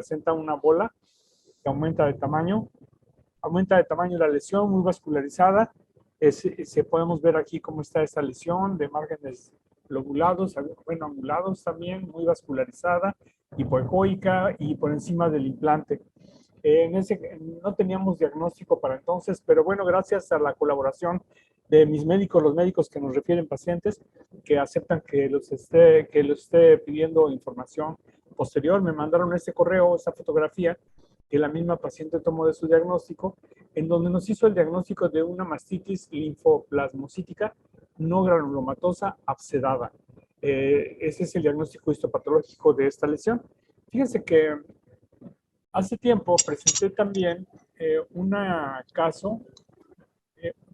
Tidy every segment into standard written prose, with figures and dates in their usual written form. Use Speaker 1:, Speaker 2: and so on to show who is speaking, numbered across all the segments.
Speaker 1: presenta una bola que aumenta de tamaño. Aumenta de tamaño la lesión, muy vascularizada. Podemos ver aquí cómo está esta lesión de márgenes lobulados, bueno, angulados también, muy vascularizada, hipoecoica y por encima del implante. No teníamos diagnóstico para entonces, pero bueno, gracias a la colaboración de mis médicos, los médicos que nos refieren pacientes, que aceptan que los esté pidiendo información posterior, me mandaron este correo, esta fotografía, que la misma paciente tomó de su diagnóstico, en donde nos hizo el diagnóstico de una mastitis linfoplasmocítica no granulomatosa abscedada. Ese es el diagnóstico histopatológico de esta lesión. Fíjense que hace tiempo presenté también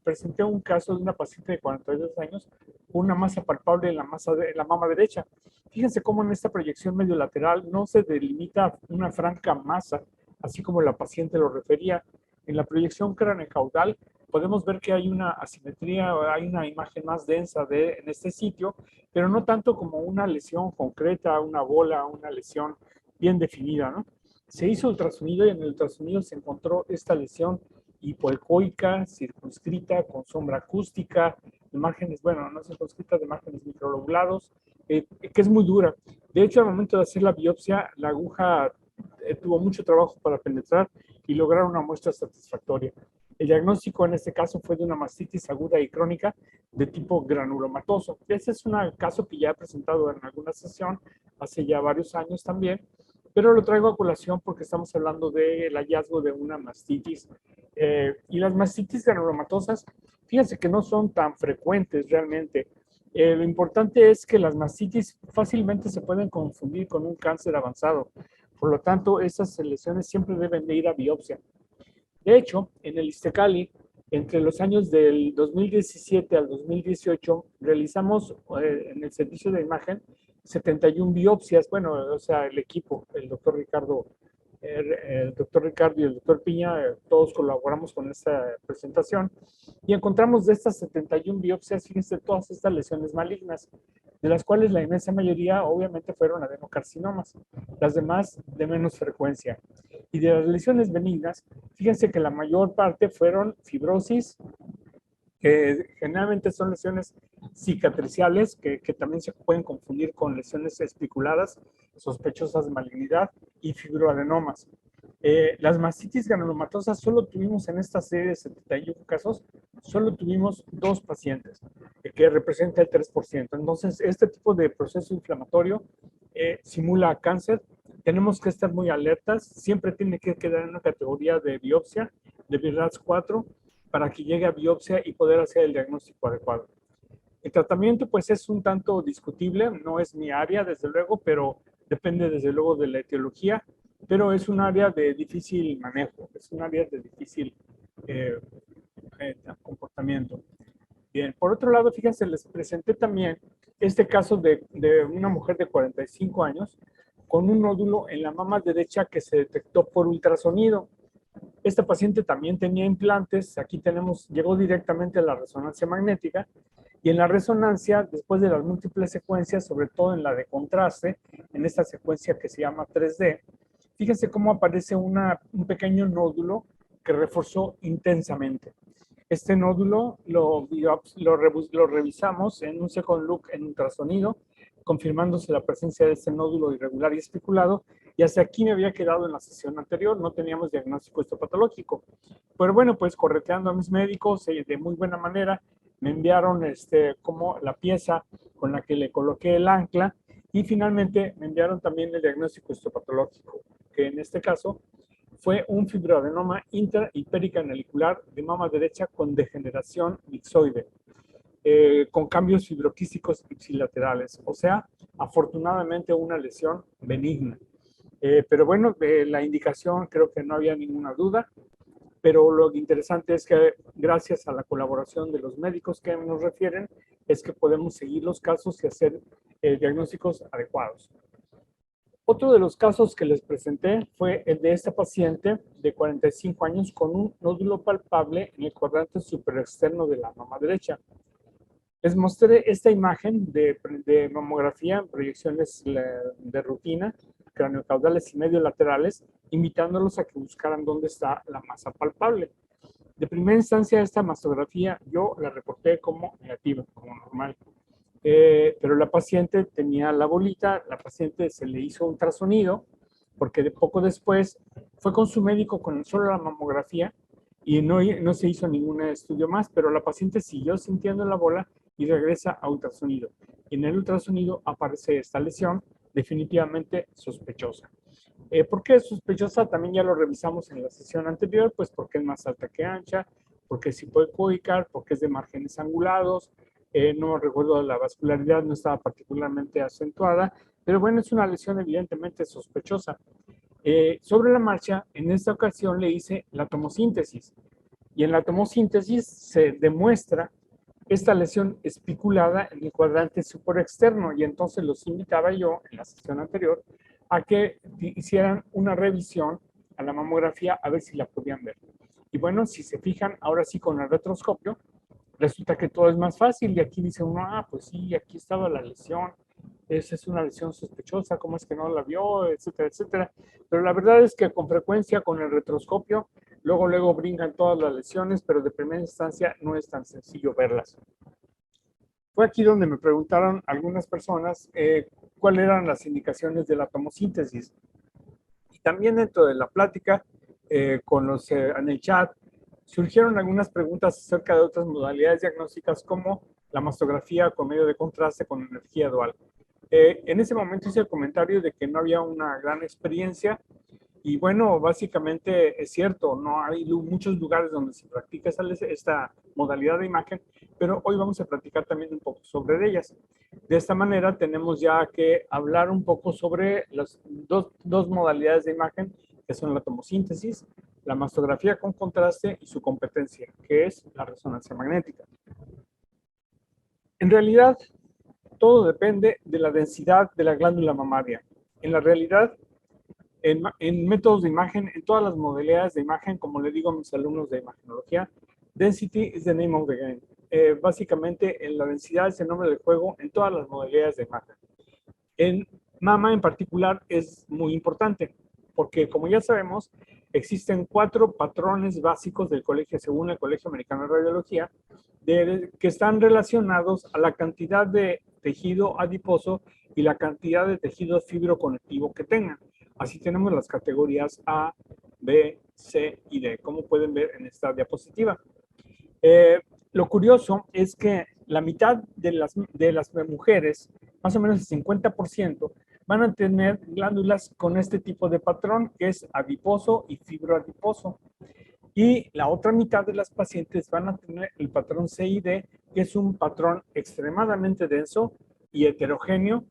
Speaker 1: presenté un caso de una paciente de 42 años con una masa palpable en la mama derecha. Fíjense cómo en esta proyección medio lateral no se delimita una franca masa, así como la paciente lo refería. En la proyección craneocaudal podemos ver que hay una asimetría, hay una imagen más densa en este sitio, pero no tanto como una lesión concreta, una bola, una lesión bien definida, ¿no? Se hizo ultrasonido y en el ultrasonido se encontró esta lesión hipoecoica, circunscrita, con sombra acústica, de márgenes, bueno, no circunscrita, de márgenes microlobulados, que es muy dura. De hecho, al momento de hacer la biopsia, la aguja tuvo mucho trabajo para penetrar y lograr una muestra satisfactoria. El diagnóstico en este caso fue de una mastitis aguda y crónica de tipo granulomatoso. Este es un caso que ya he presentado en alguna sesión hace ya varios años también, pero lo traigo a colación porque estamos hablando del hallazgo de una mastitis. Y las mastitis granulomatosas, fíjense que no son tan frecuentes realmente. Lo importante es que las mastitis fácilmente se pueden confundir con un cáncer avanzado. Por lo tanto, esas lesiones siempre deben de ir a biopsia. De hecho, en el Iztecali, entre los años del 2017 al 2018, realizamos en el servicio de imagen 71 biopsias. Bueno, o sea, el equipo, el doctor Ricardo y el doctor Piña, todos colaboramos con esta presentación y encontramos de estas 71 biopsias, fíjense, todas estas lesiones malignas, de las cuales la inmensa mayoría obviamente fueron adenocarcinomas, las demás de menos frecuencia. Y de las lesiones benignas, fíjense que la mayor parte fueron fibrosis, que generalmente son lesiones cicatriciales, que también se pueden confundir con lesiones espiculadas, sospechosas de malignidad, y fibroadenomas. Las mastitis granulomatosas solo tuvimos en esta serie de 71 casos, solo tuvimos 2 pacientes, que representa el 3%. Entonces, este tipo de proceso inflamatorio simula cáncer. Tenemos que estar muy alertas, siempre tiene que quedar en una categoría de biopsia, de BRAF 4, para que llegue a biopsia y poder hacer el diagnóstico adecuado. El tratamiento pues es un tanto discutible, no es mi área desde luego, pero depende desde luego de la etiología, pero es un área de difícil manejo, es un área de difícil comportamiento. Bien, por otro lado, fíjense, les presenté también este caso de una mujer de 45 años con un nódulo en la mama derecha que se detectó por ultrasonido. Esta paciente también tenía implantes, aquí llegó directamente a la resonancia magnética, y en la resonancia, después de las múltiples secuencias, sobre todo en la de contraste, en esta secuencia que se llama 3D, fíjense cómo aparece un pequeño nódulo que reforzó intensamente. Este nódulo lo revisamos en un second look en ultrasonido, confirmándose la presencia de este nódulo irregular y especulado, y hasta aquí me había quedado en la sesión anterior, no teníamos diagnóstico histopatológico. Pero bueno, pues correteando a mis médicos de muy buena manera, me enviaron como la pieza con la que le coloqué el ancla, y finalmente me enviaron también el diagnóstico histopatológico, que en este caso fue un fibroadenoma intra y pericanalicular de mama derecha con degeneración mixoide, con cambios fibroquísticos ipsilaterales, o sea, afortunadamente una lesión benigna. Pero bueno, la indicación creo que no había ninguna duda, pero lo interesante es que gracias a la colaboración de los médicos que nos refieren, es que podemos seguir los casos y hacer diagnósticos adecuados. Otro de los casos que les presenté fue el de esta paciente de 45 años con un nódulo palpable en el cuadrante superexterno de la mama derecha. Les mostré esta imagen de mamografía en proyecciones de rutina, craniocaudales y medio laterales, invitándolos a que buscaran dónde está la masa palpable. De primera instancia, esta mastografía yo la reporté como negativa, como normal. Pero la paciente tenía la bolita, la paciente se le hizo un ultrasonido, porque de poco después fue con su médico con solo la mamografía y no se hizo ningún estudio más, pero la paciente siguió sintiendo la bola y regresa a ultrasonido. Y en el ultrasonido aparece esta lesión definitivamente sospechosa. ¿Por qué es sospechosa? También ya lo revisamos en la sesión anterior, pues porque es más alta que ancha, porque es hipoecoicar, porque es de márgenes angulados, no recuerdo, la vascularidad no estaba particularmente acentuada, pero bueno, es una lesión evidentemente sospechosa. Sobre la marcha, en esta ocasión le hice la tomosíntesis, y en la tomosíntesis se demuestra esta lesión espiculada en el cuadrante superexterno, y entonces los invitaba yo en la sesión anterior a que hicieran una revisión a la mamografía a ver si la podían ver. Y bueno, si se fijan, ahora sí con el retroscopio, resulta que todo es más fácil y aquí dice uno, pues sí, aquí estaba la lesión, esa es una lesión sospechosa, ¿cómo es que no la vio? Etcétera, etcétera. Pero la verdad es que con frecuencia con el retroscopio, luego brincan todas las lesiones, pero de primera instancia no es tan sencillo verlas. Fue aquí donde me preguntaron algunas personas cuáles eran las indicaciones de la tomosíntesis. Y también dentro de la plática con los en el chat surgieron algunas preguntas acerca de otras modalidades diagnósticas como la mastografía con medio de contraste con energía dual. En ese momento hice el comentario de que no había una gran experiencia y bueno, básicamente es cierto, no hay muchos lugares donde se practica esta modalidad de imagen, pero hoy vamos a platicar también un poco sobre ellas. De esta manera tenemos ya que hablar un poco sobre las dos modalidades de imagen, que son la tomosíntesis, la mastografía con contraste y su competencia, que es la resonancia magnética. En realidad, todo depende de la densidad de la glándula mamaria. En la realidad, en métodos de imagen, en todas las modalidades de imagen, como le digo a mis alumnos de imagenología, density is the name of the game. Básicamente, en la densidad es el nombre del juego en todas las modalidades de imagen. En mama en particular es muy importante, porque como ya sabemos, existen 4 patrones básicos del colegio, según el Colegio Americano de Radiología, que están relacionados a la cantidad de tejido adiposo y la cantidad de tejido fibroconectivo que tengan. Así tenemos las categorías A, B, C y D, como pueden ver en esta diapositiva. Lo curioso es que la mitad de las mujeres, más o menos el 50%, van a tener glándulas con este tipo de patrón, que es adiposo y fibroadiposo. Y la otra mitad de las pacientes van a tener el patrón CID, que es un patrón extremadamente denso y heterogéneo,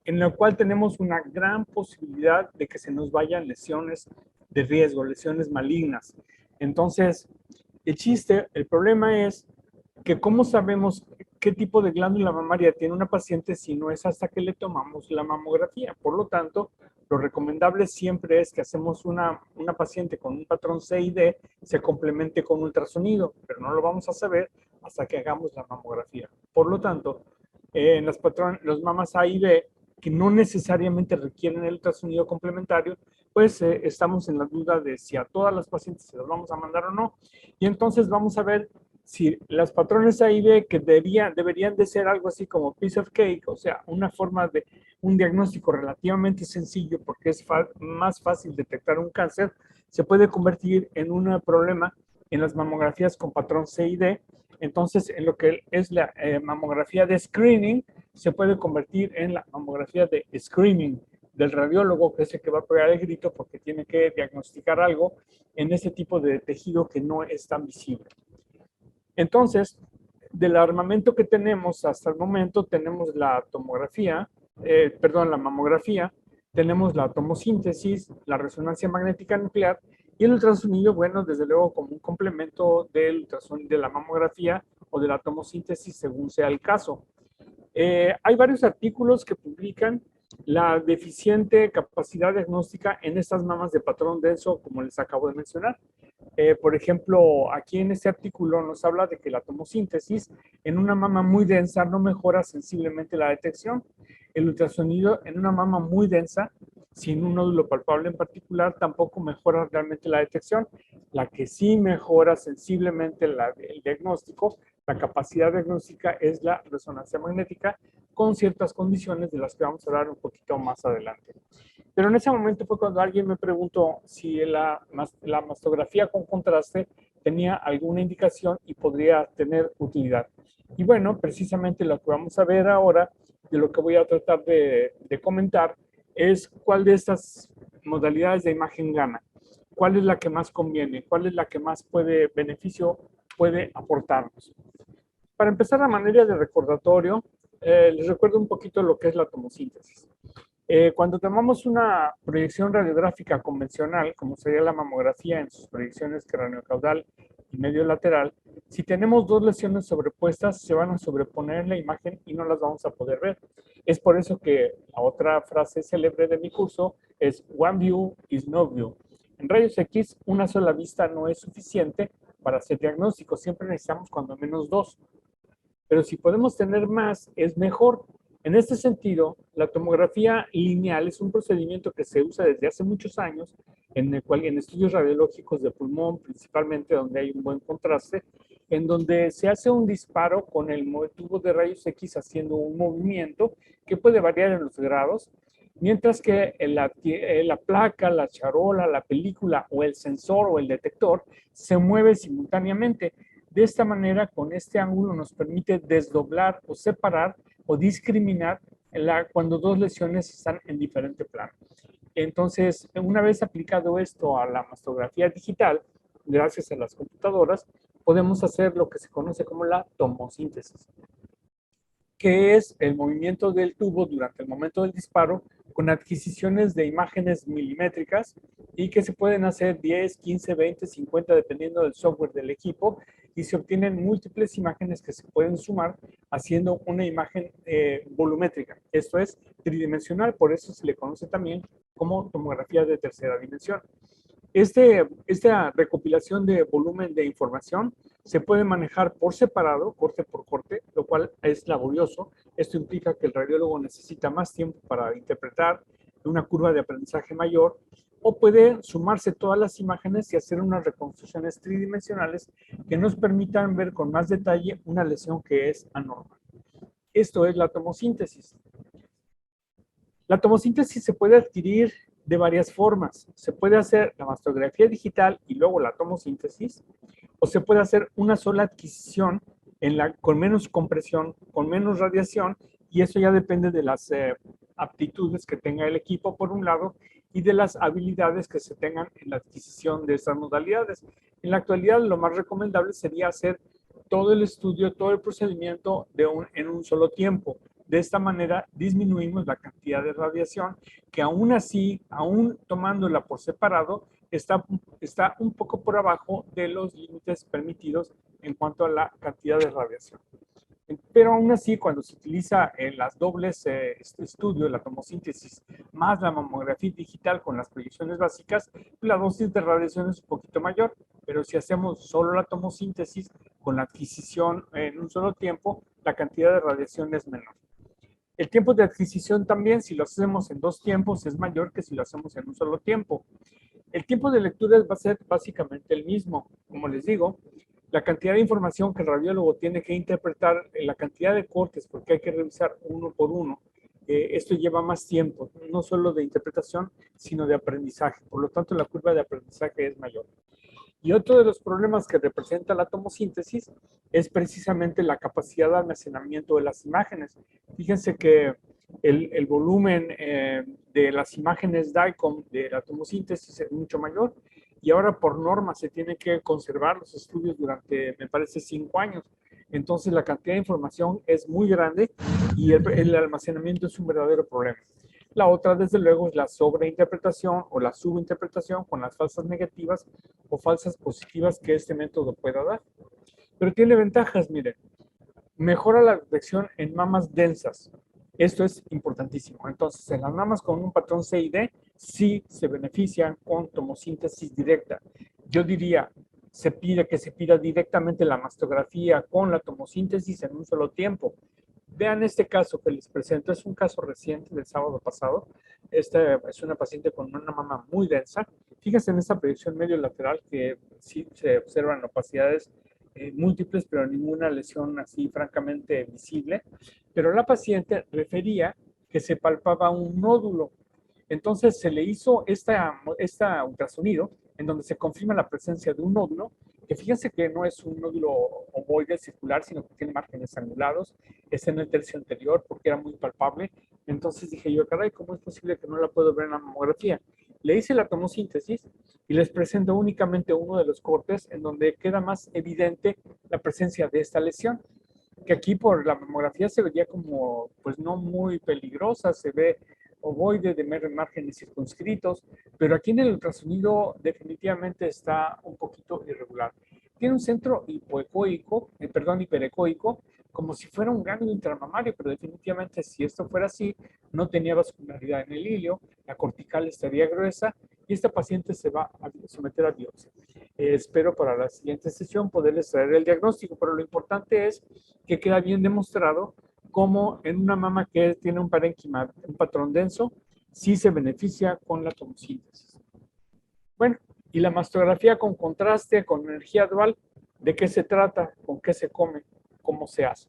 Speaker 1: en el cual tenemos una gran posibilidad de que se nos vayan lesiones de riesgo, lesiones malignas. Entonces, el problema es que cómo sabemos qué tipo de glándula mamaria tiene una paciente si no es hasta que le tomamos la mamografía. Por lo tanto, lo recomendable siempre es que hacemos una paciente con un patrón C y D se complemente con ultrasonido, pero no lo vamos a saber hasta que hagamos la mamografía. Por lo tanto, en los mamas A y B, que no necesariamente requieren el ultrasonido complementario, pues estamos en la duda de si a todas las pacientes se las vamos a mandar o no. Y entonces vamos a ver si los patrones A y B que deberían de ser algo así como piece of cake, o sea, una forma de un diagnóstico relativamente sencillo porque es más fácil detectar un cáncer, se puede convertir en un problema en las mamografías con patrón C y D. Entonces, en lo que es la mamografía de screening, se puede convertir en la mamografía de screening del radiólogo, que es el que va a pegar el grito porque tiene que diagnosticar algo en ese tipo de tejido que no es tan visible. Entonces, del armamento que tenemos hasta el momento, tenemos la tomografía, la mamografía, tenemos la tomosíntesis, la resonancia magnética nuclear y el ultrasonido, bueno, desde luego como un complemento del ultrasonido de la mamografía o de la tomosíntesis según sea el caso. Hay varios artículos que publican la deficiente capacidad diagnóstica en estas mamas de patrón denso, como les acabo de mencionar. Por ejemplo, aquí en este artículo nos habla de que la tomosíntesis en una mama muy densa no mejora sensiblemente la detección. El ultrasonido en una mama muy densa, sin un nódulo palpable en particular, tampoco mejora realmente la detección. La que sí mejora sensiblemente el diagnóstico, la capacidad diagnóstica, es la resonancia magnética, con ciertas condiciones de las que vamos a hablar un poquito más adelante. Pero en ese momento fue cuando alguien me preguntó si la mastografía con contraste tenía alguna indicación y podría tener utilidad. Y bueno, precisamente lo que vamos a ver ahora, de lo que voy a tratar de comentar, es cuál de estas modalidades de imagen gana, cuál es la que más conviene, cuál es la que más beneficio puede aportarnos. Para empezar, a manera de recordatorio, les recuerdo un poquito lo que es la tomosíntesis. Cuando tomamos una proyección radiográfica convencional, como sería la mamografía en sus proyecciones craneocaudal y medio lateral, si tenemos dos lesiones sobrepuestas, se van a sobreponer en la imagen y no las vamos a poder ver. Es por eso que la otra frase célebre de mi curso es "One view is no view". En rayos X, una sola vista no es suficiente para hacer diagnóstico. Siempre necesitamos cuando menos dos. Pero si podemos tener más, es mejor. En este sentido, la tomografía lineal es un procedimiento que se usa desde hace muchos años en el cual en estudios radiológicos de pulmón, principalmente donde hay un buen contraste, en donde se hace un disparo con el tubo de rayos X haciendo un movimiento que puede variar en los grados, mientras que la placa, la charola, la película o el sensor o el detector se mueve simultáneamente. De esta manera, con este ángulo nos permite desdoblar o separar o discriminar cuando dos lesiones están en diferente plano. Entonces, una vez aplicado esto a la mastografía digital, gracias a las computadoras, podemos hacer lo que se conoce como la tomosíntesis, que es el movimiento del tubo durante el momento del disparo con adquisiciones de imágenes milimétricas y que se pueden hacer 10, 15, 20, 50, dependiendo del software del equipo, y se obtienen múltiples imágenes que se pueden sumar haciendo una imagen volumétrica. Esto es tridimensional, por eso se le conoce también como tomografía de tercera dimensión. Esta recopilación de volumen de información se puede manejar por separado, corte por corte, lo cual es laborioso. Esto implica que el radiólogo necesita más tiempo para interpretar una curva de aprendizaje mayor, o puede sumarse todas las imágenes y hacer unas reconstrucciones tridimensionales que nos permitan ver con más detalle una lesión que es anormal. Esto es la tomosíntesis. La tomosíntesis se puede adquirir de varias formas. Se puede hacer la mastografía digital y luego la tomosíntesis, o se puede hacer una sola adquisición con menos compresión, con menos radiación, y eso ya depende de las aptitudes que tenga el equipo, por un lado, y de las habilidades que se tengan en la adquisición de estas modalidades. En la actualidad, lo más recomendable sería hacer todo el estudio, todo el procedimiento en un solo tiempo. De esta manera disminuimos la cantidad de radiación, que aún así, aún tomándola por separado, está un poco por abajo de los límites permitidos en cuanto a la cantidad de radiación. Pero aún así, cuando se utiliza las dobles estudio, la tomosíntesis más la mamografía digital con las proyecciones básicas, la dosis de radiación es un poquito mayor. Pero si hacemos solo la tomosíntesis con la adquisición en un solo tiempo, la cantidad de radiación es menor. El tiempo de adquisición también, si lo hacemos en dos tiempos, es mayor que si lo hacemos en un solo tiempo. El tiempo de lectura va a ser básicamente el mismo. Como les digo, la cantidad de información que el radiólogo tiene que interpretar, la cantidad de cortes, porque hay que revisar uno por uno, esto lleva más tiempo, no solo de interpretación, sino de aprendizaje. Por lo tanto, la curva de aprendizaje es mayor. Y otro de los problemas que representa la tomosíntesis es precisamente la capacidad de almacenamiento de las imágenes. Fíjense que el volumen de las imágenes DICOM de la tomosíntesis es mucho mayor, y ahora por norma se tienen que conservar los estudios durante, me parece, 5 años. Entonces la cantidad de información es muy grande y el almacenamiento es un verdadero problema. La otra, desde luego, es la sobreinterpretación o la subinterpretación con las falsas negativas o falsas positivas que este método pueda dar. Pero tiene ventajas, miren. Mejora la detección en mamas densas. Esto es importantísimo. Entonces, en las mamas con un patrón C y D, sí se benefician con tomosíntesis directa. yo diría, que se pida directamente la mastografía con la tomosíntesis en un solo tiempo. Vean este caso que les presento, es un caso reciente del sábado pasado. Esta es una paciente con una mama muy densa. Fíjense en esta proyección medio lateral que sí se observan opacidades múltiples, pero ninguna lesión así francamente visible. Pero la paciente refería que se palpaba un nódulo. Entonces se le hizo esta ultrasonido en donde se confirma la presencia de un nódulo, que fíjense que no es un nódulo ovoide circular, sino que tiene márgenes angulados, está en el tercio anterior porque era muy palpable. Entonces dije yo, caray, ¿cómo es posible que no la puedo ver en la mamografía? Le hice la tomosíntesis y les presento únicamente uno de los cortes en donde queda más evidente la presencia de esta lesión, que aquí por la mamografía se vería como, pues no muy peligrosa, se ve ovoide de márgenes circunscritos, pero aquí en el ultrasonido definitivamente está un poquito irregular. Tiene un centro hipoecoico, hiperecoico, como si fuera un ganglio intramamario, pero definitivamente si esto fuera así, no tenía vascularidad en el ilio, la cortical estaría gruesa y esta paciente se va a someter a biopsia. Espero para la siguiente sesión poderles traer el diagnóstico, pero lo importante es que queda bien demostrado cómo en una mama que tiene un parénquima, un patrón denso, sí se beneficia con la tomosíntesis. Bueno, y la mastografía con contraste, con energía dual, ¿de qué se trata? ¿Con qué se come? ¿Cómo se hace?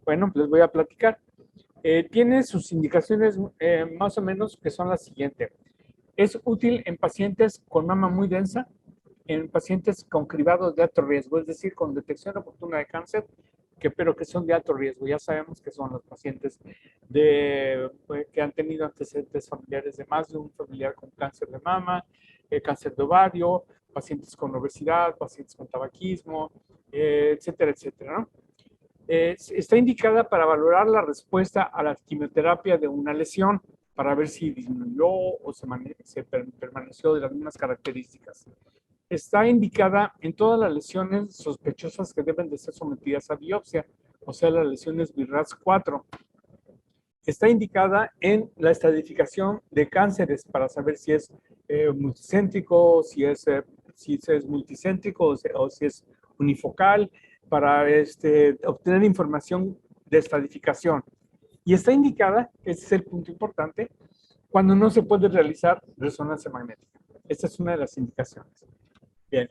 Speaker 1: Bueno, les voy a platicar. Tiene sus indicaciones más o menos que son las siguientes. Es útil en pacientes con mama muy densa, en pacientes con cribados de alto riesgo, es decir, con detección oportuna de cáncer, pero que son de alto riesgo. Ya sabemos que son los pacientes que han tenido antecedentes familiares de más de un familiar con cáncer de mama, cáncer de ovario, pacientes con obesidad, pacientes con tabaquismo, etcétera, etcétera, ¿no? Está indicada para valorar la respuesta a la quimioterapia de una lesión, para ver si disminuyó o se permaneció de las mismas características. Está indicada en todas las lesiones sospechosas que deben de ser sometidas a biopsia, o sea, las lesiones BRAF 4. Está indicada en la estratificación de cánceres para saber si es multicéntrico, si es multicéntrico o si es unifocal, para obtener información de estratificación. Y está indicada, ese es el punto importante, cuando no se puede realizar resonancia magnética. Esta es una de las indicaciones. Bien.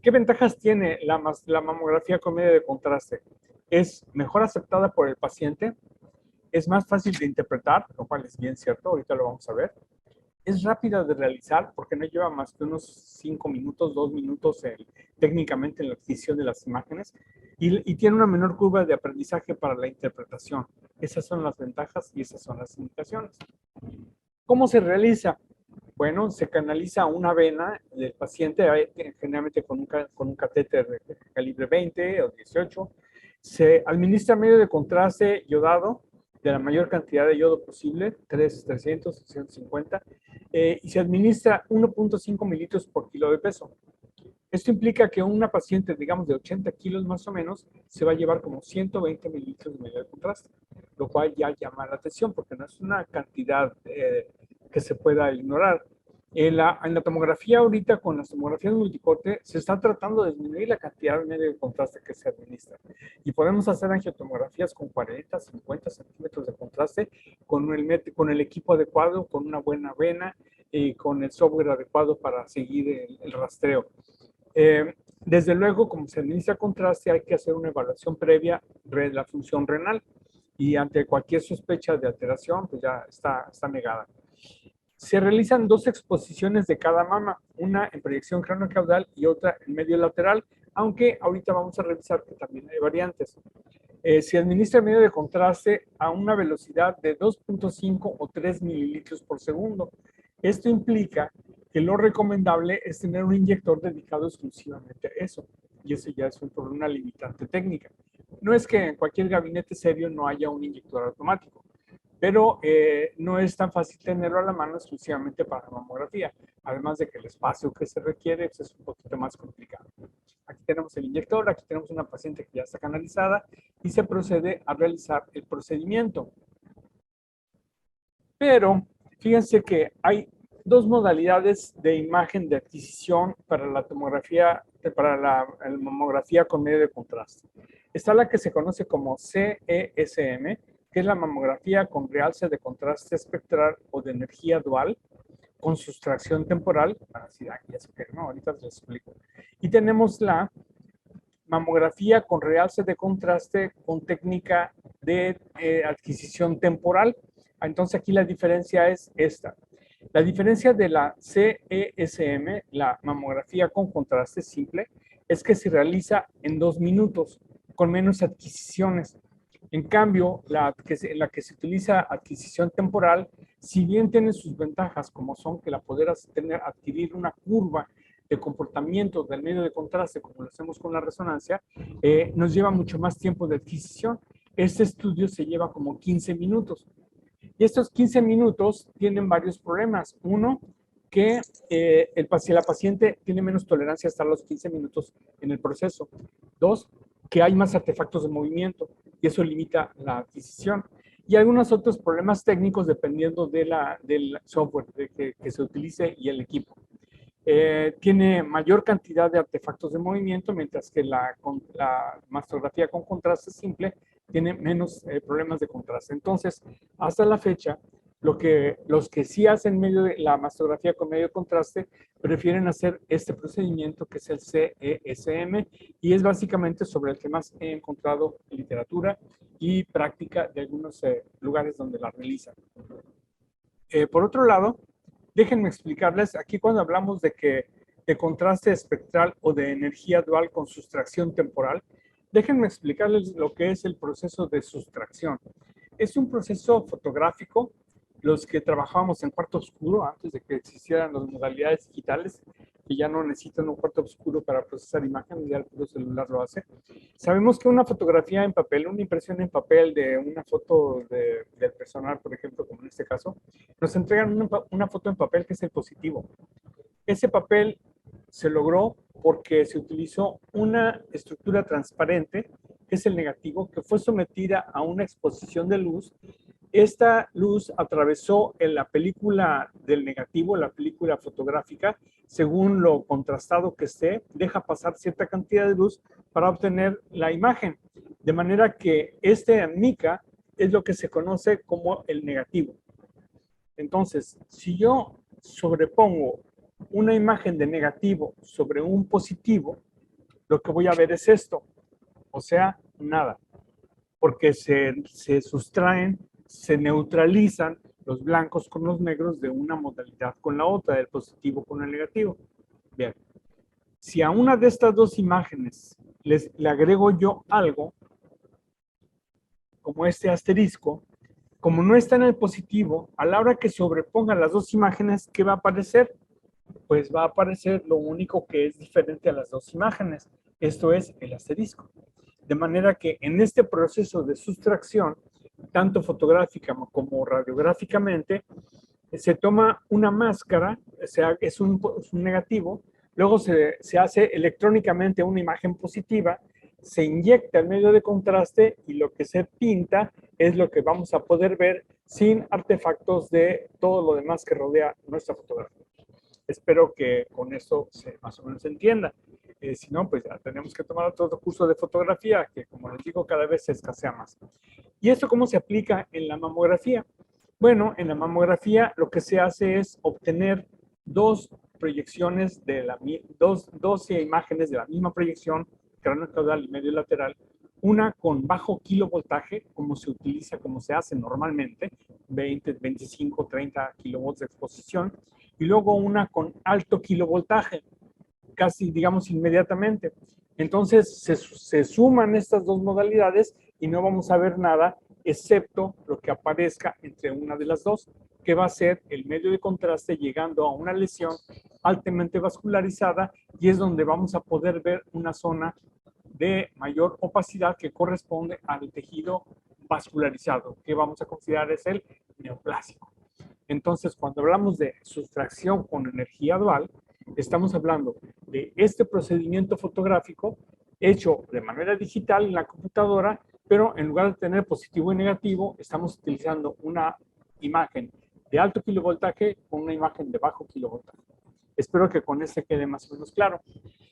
Speaker 1: ¿Qué ventajas tiene la mamografía con medio de contraste? Es mejor aceptada por el paciente, es más fácil de interpretar, lo cual es bien cierto, ahorita lo vamos a ver. Es rápida de realizar porque no lleva más que unos 5 minutos, 2 minutos técnicamente en la adquisición de las imágenes y tiene una menor curva de aprendizaje para la interpretación. Esas son las ventajas y esas son las indicaciones. ¿Cómo se realiza? Bueno, se canaliza una vena del paciente, generalmente con un catéter de calibre 20 o 18. Se administra medio de contraste yodado de la mayor cantidad de yodo posible, 300, 350, y se administra 1.5 mililitros por kilo de peso. Esto implica que una paciente, digamos, de 80 kilos más o menos, se va a llevar como 120 mililitros de medio de contraste, lo cual ya llama la atención porque no es una cantidad que se pueda ignorar. En la tomografía ahorita, con las tomografías multicorte, se está tratando de disminuir la cantidad de medio de contraste que se administra. Y podemos hacer angiotomografías con 40, 50 centímetros de contraste, con el equipo adecuado, con una buena vena y con el software adecuado para seguir el rastreo. Desde luego, como se administra contraste, hay que hacer una evaluación previa de la función renal y ante cualquier sospecha de alteración, pues ya está negada. Se realizan 2 exposiciones de cada mama, una en proyección craneocaudal y otra en medio lateral, aunque ahorita vamos a revisar que también hay variantes. Se administra medio de contraste a una velocidad de 2.5 o 3 mililitros por segundo. Esto implica que lo recomendable es tener un inyector dedicado exclusivamente a eso, y eso ya es una limitante técnica. No es que en cualquier gabinete serio no haya un inyector automático, pero no es tan fácil tenerlo a la mano exclusivamente para la mamografía, además de que el espacio que se requiere pues, es un poquito más complicado. Aquí tenemos el inyector, aquí tenemos una paciente que ya está canalizada y se procede a realizar el procedimiento. Pero fíjense que hay dos modalidades de imagen de adquisición para la tomografía, para la mamografía con medio de contraste. Está la que se conoce como CESM, que es la mamografía con realce de contraste espectral o de energía dual con sustracción temporal. Así, ya sé que no, ahorita les explico. Y tenemos la mamografía con realce de contraste con técnica de adquisición temporal. Entonces aquí la diferencia es esta. La diferencia de la CESM, la mamografía con contraste simple, es que se realiza en 2 minutos, con menos adquisiciones. En cambio, la que se utiliza adquisición temporal, si bien tiene sus ventajas, como son que la poder adquirir una curva de comportamiento del medio de contraste, como lo hacemos con la resonancia, nos lleva mucho más tiempo de adquisición. Este estudio se lleva como 15 minutos. Y estos 15 minutos tienen varios problemas. Uno, que la paciente tiene menos tolerancia hasta los 15 minutos en el proceso. Dos, que hay más artefactos de movimiento y eso limita la adquisición. Y algunos otros problemas técnicos dependiendo del software que se utilice y el equipo. Tiene mayor cantidad de artefactos de movimiento, mientras que la mastografía con contraste simple tiene menos problemas de contraste. Entonces, hasta la fecha, los que sí hacen la mastografía con medio contraste prefieren hacer este procedimiento que es el CESM y es básicamente sobre el que más he encontrado literatura y práctica de algunos lugares donde la realizan. Por otro lado, déjenme explicarles, aquí cuando hablamos de contraste espectral o de energía dual con sustracción temporal, déjenme explicarles lo que es el proceso de sustracción. Es un proceso fotográfico. Los que trabajábamos en cuarto oscuro, antes de que existieran las modalidades digitales, que ya no necesitan un cuarto oscuro para procesar imágenes, ya el puro celular lo hace. Sabemos que una fotografía en papel, una impresión en papel de una foto del personal, por ejemplo, como en este caso, nos entregan una foto en papel que es el positivo. Ese papel se logró porque se utilizó una estructura transparente, que es el negativo, que fue sometida a una exposición de luz. Esta luz atravesó en la película del negativo, la película fotográfica, según lo contrastado que esté, deja pasar cierta cantidad de luz para obtener la imagen. De manera que este mica es lo que se conoce como el negativo. Entonces, si yo sobrepongo una imagen de negativo sobre un positivo, lo que voy a ver es esto, o sea, nada, porque se sustraen, se neutralizan los blancos con los negros de una modalidad con la otra, del positivo con el negativo. Bien, si a una de estas dos imágenes le agrego yo algo, como este asterisco, como no está en el positivo, a la hora que sobreponga las dos imágenes, ¿qué va a aparecer? Pues va a aparecer lo único que es diferente a las dos imágenes. Esto es el asterisco. De manera que en este proceso de sustracción, tanto fotográfica como radiográficamente, se toma una máscara, o sea, es un negativo, luego se hace electrónicamente una imagen positiva, se inyecta el medio de contraste y lo que se pinta es lo que vamos a poder ver sin artefactos de todo lo demás que rodea nuestra fotografía. Espero que con eso más o menos se entienda. Si no, pues ya tenemos que tomar otro curso de fotografía, que como les digo, cada vez se escasea más. ¿Y esto cómo se aplica en la mamografía? Bueno, en la mamografía lo que se hace es obtener dos proyecciones dos imágenes de la misma proyección, cráneo caudal y medio lateral, una con bajo kilovoltaje, como se utiliza, como se hace normalmente, 20, 25, 30 kilovolts de exposición, y luego una con alto kilovoltaje, casi, digamos, inmediatamente. Entonces, se suman estas dos modalidades y no vamos a ver nada excepto lo que aparezca entre una de las dos, que va a ser el medio de contraste llegando a una lesión altamente vascularizada y es donde vamos a poder ver una zona de mayor opacidad que corresponde al tejido vascularizado, que vamos a considerar es el neoplásico. Entonces, cuando hablamos de sustracción con energía dual, estamos hablando de este procedimiento fotográfico hecho de manera digital en la computadora, pero en lugar de tener positivo y negativo, estamos utilizando una imagen de alto kilovoltaje con una imagen de bajo kilovoltaje. Espero que con este quede más o menos claro.